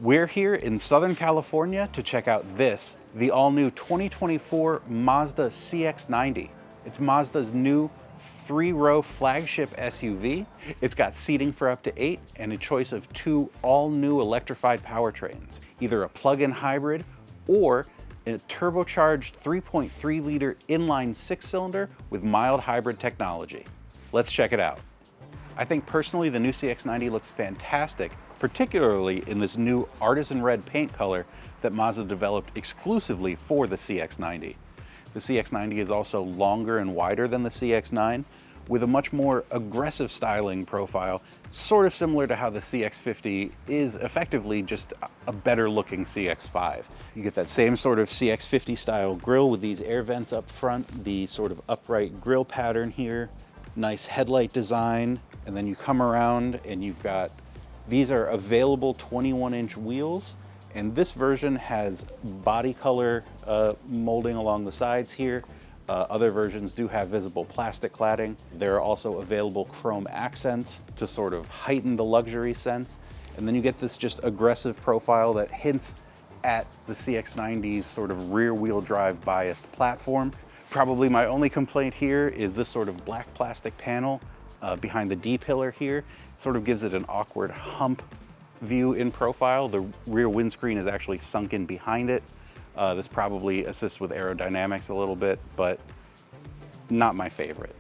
We're here in Southern California to check out this, the all-new 2024 Mazda CX-90. It's Mazda's new 3-row flagship SUV. It's got seating for up to 8 and a choice of 2 all-new electrified powertrains, either a plug-in hybrid or a turbocharged 3.3-liter inline 6-cylinder with mild hybrid technology. Let's check it out. I think personally the new CX-90 looks fantastic, particularly in this new artisan red paint color that Mazda developed exclusively for the CX-90. The CX-90 is also longer and wider than the CX-9 with a much more aggressive styling profile, sort of similar to how the CX-50 is effectively just a better looking CX-5. You get that same sort of CX-50 style grille with these air vents up front, the sort of upright grille pattern here, nice headlight design, and then you come around and you've got, these are available 21-inch wheels, and this version has body color molding along the sides here. Other versions do have visible plastic cladding. There are also available chrome accents to sort of heighten the luxury sense. And then you get this just aggressive profile that hints at the CX-90's sort of rear-wheel drive biased platform. Probably my only complaint here is this sort of black plastic panel behind the D pillar here. It sort of gives it an awkward hump view in profile. The rear windscreen is actually sunk in behind it. This probably assists with aerodynamics a little bit, but not my favorite.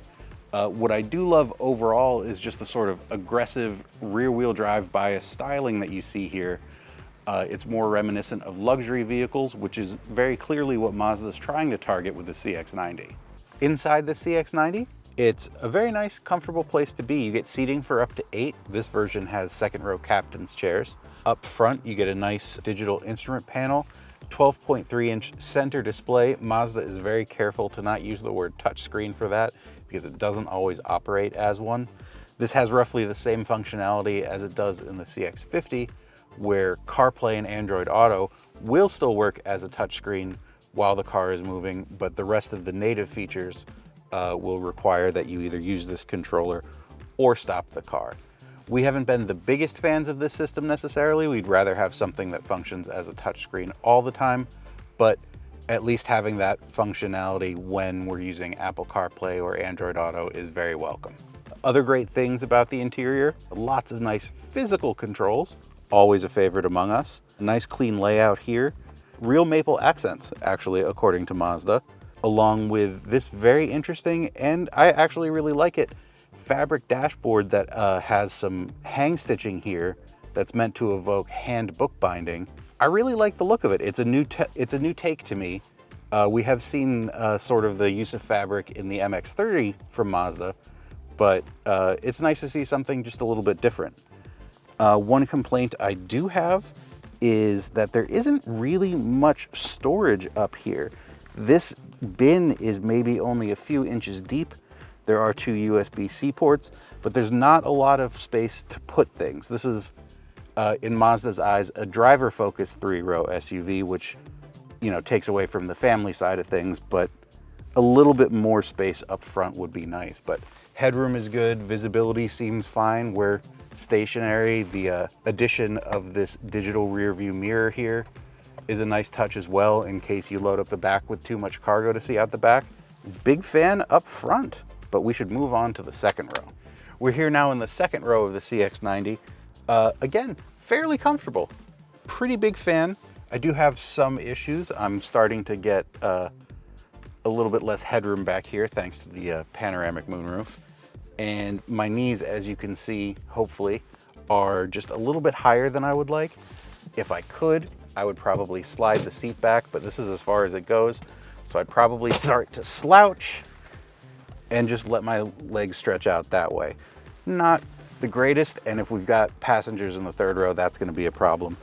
What I do love overall is just the sort of aggressive rear-wheel drive bias styling that you see here. It's more reminiscent of luxury vehicles, which is very clearly what Mazda is trying to target with the CX-90. Inside the CX-90, it's a very nice, comfortable place to be. You get seating for up to 8. This version has second row captain's chairs. Up front, you get a nice digital instrument panel, 12.3-inch center display. Mazda is very careful to not use the word touchscreen for that because it doesn't always operate as one. This has roughly the same functionality as it does in the CX-50, where CarPlay and Android Auto will still work as a touchscreen while the car is moving, but the rest of the native features will require that you either use this controller or stop the car. We haven't been the biggest fans of this system necessarily. We'd rather have something that functions as a touchscreen all the time, but at least having that functionality when we're using Apple CarPlay or Android Auto is very welcome. Other great things about the interior, lots of nice physical controls, always a favorite among us. A nice clean layout here. Real maple accents, actually, according to Mazda, along with this very interesting, and I actually really like it, fabric dashboard that has some hang stitching here that's meant to evoke hand bookbinding. I really like the look of it. It's a new take to me. We have seen sort of the use of fabric in the MX-30 from Mazda, but it's nice to see something just a little bit different. One complaint I do have is that there isn't really much storage up here. This bin is maybe only a few inches deep. There are 2 USB-C ports, but there's not a lot of space to put things. This is, in Mazda's eyes, a driver-focused 3-row SUV, which, you know, takes away from the family side of things, but a little bit more space up front would be nice. But headroom is good, visibility seems fine. We're stationary. The addition of this digital rear view mirror here is a nice touch as well in case you load up the back with too much cargo to see out the back. Big fan up front, but we should move on to the second row. We're here now in the second row of the CX-90. Again, fairly comfortable. Pretty big fan. I do have some issues. I'm starting to get a little bit less headroom back here thanks to the panoramic moonroof. And my knees, as you can see, hopefully, are just a little bit higher than I would like. If I could, I would probably slide the seat back, but this is as far as it goes. So I'd probably start to slouch and just let my legs stretch out that way. Not the greatest, and if we've got passengers in the third row, that's gonna be a problem.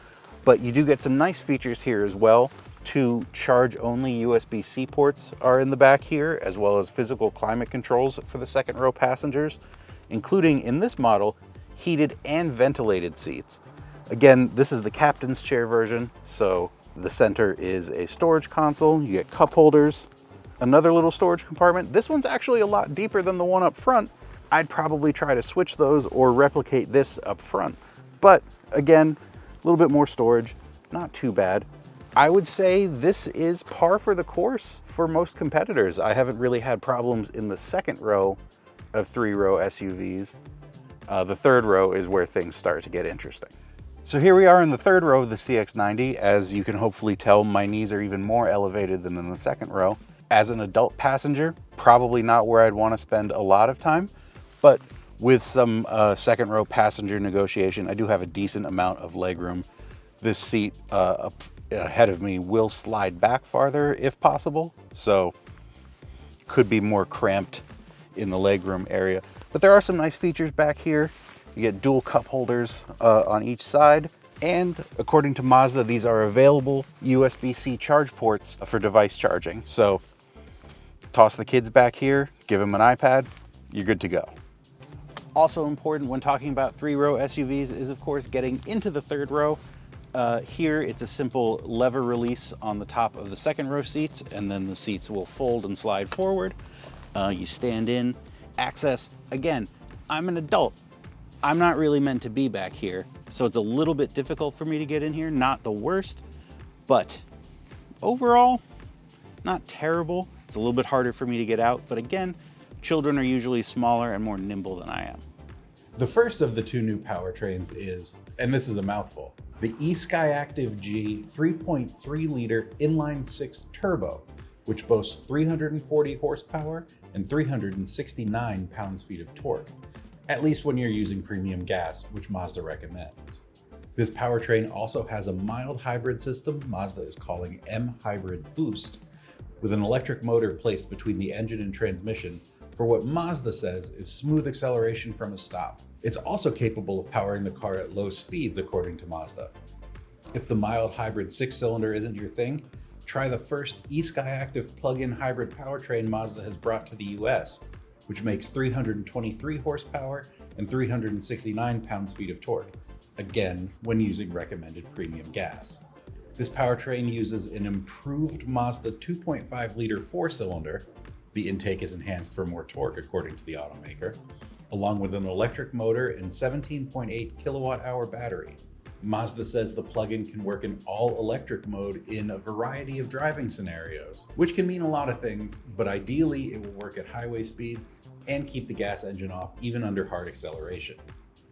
But you do get some nice features here as well. 2 charge-only USB-C ports are in the back here, as well as physical climate controls for the second row passengers, including, in this model, heated and ventilated seats. Again, this is the captain's chair version, so the center is a storage console. You get cup holders, another little storage compartment. This one's actually a lot deeper than the one up front. I'd probably try to switch those or replicate this up front. But again, A little bit more storage, not too bad. I would say this is par for the course for most competitors. I haven't really had problems in the second row of 3-row SUVs. The third row is where things start to get interesting. So here we are in the third row of the CX-90. As you can hopefully tell, my knees are even more elevated than in the second row. As an adult passenger, probably not where I'd want to spend a lot of time, but with some second row passenger negotiation, I do have a decent amount of legroom. This seat up ahead of me will slide back farther if possible, so could be more cramped in the legroom area. But there are some nice features back here. You get dual cup holders on each side, and according to Mazda, these are available USB-C charge ports for device charging. So toss the kids back here, give them an iPad, you're good to go. Also important when talking about 3-row SUVs is, of course, getting into the third row. Here, it's a simple lever release on the top of the second row seats, and then the seats will fold and slide forward. You stand in, access. Again, I'm an adult. I'm not really meant to be back here, so it's a little bit difficult for me to get in here. Not the worst, but overall, not terrible. It's a little bit harder for me to get out, but again, children are usually smaller and more nimble than I am. The first of the two new powertrains is, and this is a mouthful, the eSkyActiv G 3.3 liter inline-six turbo, which boasts 340 horsepower and 369 pounds-feet of torque, at least when you're using premium gas, which Mazda recommends. This powertrain also has a mild hybrid system Mazda is calling M-Hybrid Boost, with an electric motor placed between the engine and transmission for what Mazda says is smooth acceleration from a stop. It's also capable of powering the car at low speeds, according to Mazda. If the mild hybrid 6-cylinder isn't your thing, try the first eSkyActiv plug-in hybrid powertrain Mazda has brought to the US, which makes 323 horsepower and 369 pounds-feet of torque, again, when using recommended premium gas. This powertrain uses an improved Mazda 2.5-liter 4-cylinder. The intake is enhanced for more torque, according to the automaker, along with an electric motor and 17.8 kilowatt-hour battery. Mazda says the plug-in can work in all-electric mode in a variety of driving scenarios, which can mean a lot of things, but ideally it will work at highway speeds and keep the gas engine off even under hard acceleration.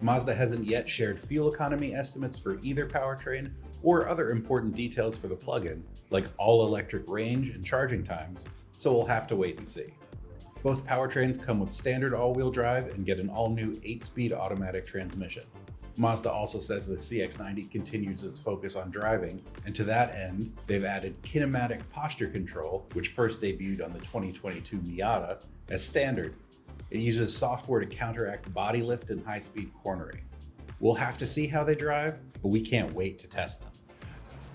Mazda hasn't yet shared fuel economy estimates for either powertrain or other important details for the plug-in, like all-electric range and charging times, so we'll have to wait and see. Both powertrains come with standard all-wheel drive and get an all-new 8-speed automatic transmission. Mazda also says the CX-90 continues its focus on driving, and to that end, they've added kinematic posture control, which first debuted on the 2022 Miata, as standard. It uses software to counteract body lift and high-speed cornering. We'll have to see how they drive, but we can't wait to test them.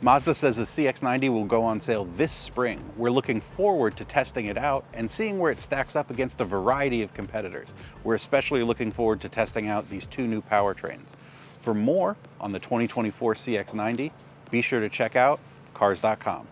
Mazda says the CX-90 will go on sale this spring. We're looking forward to testing it out and seeing where it stacks up against a variety of competitors. We're especially looking forward to testing out these two new powertrains. For more on the 2024 CX-90, be sure to check out cars.com.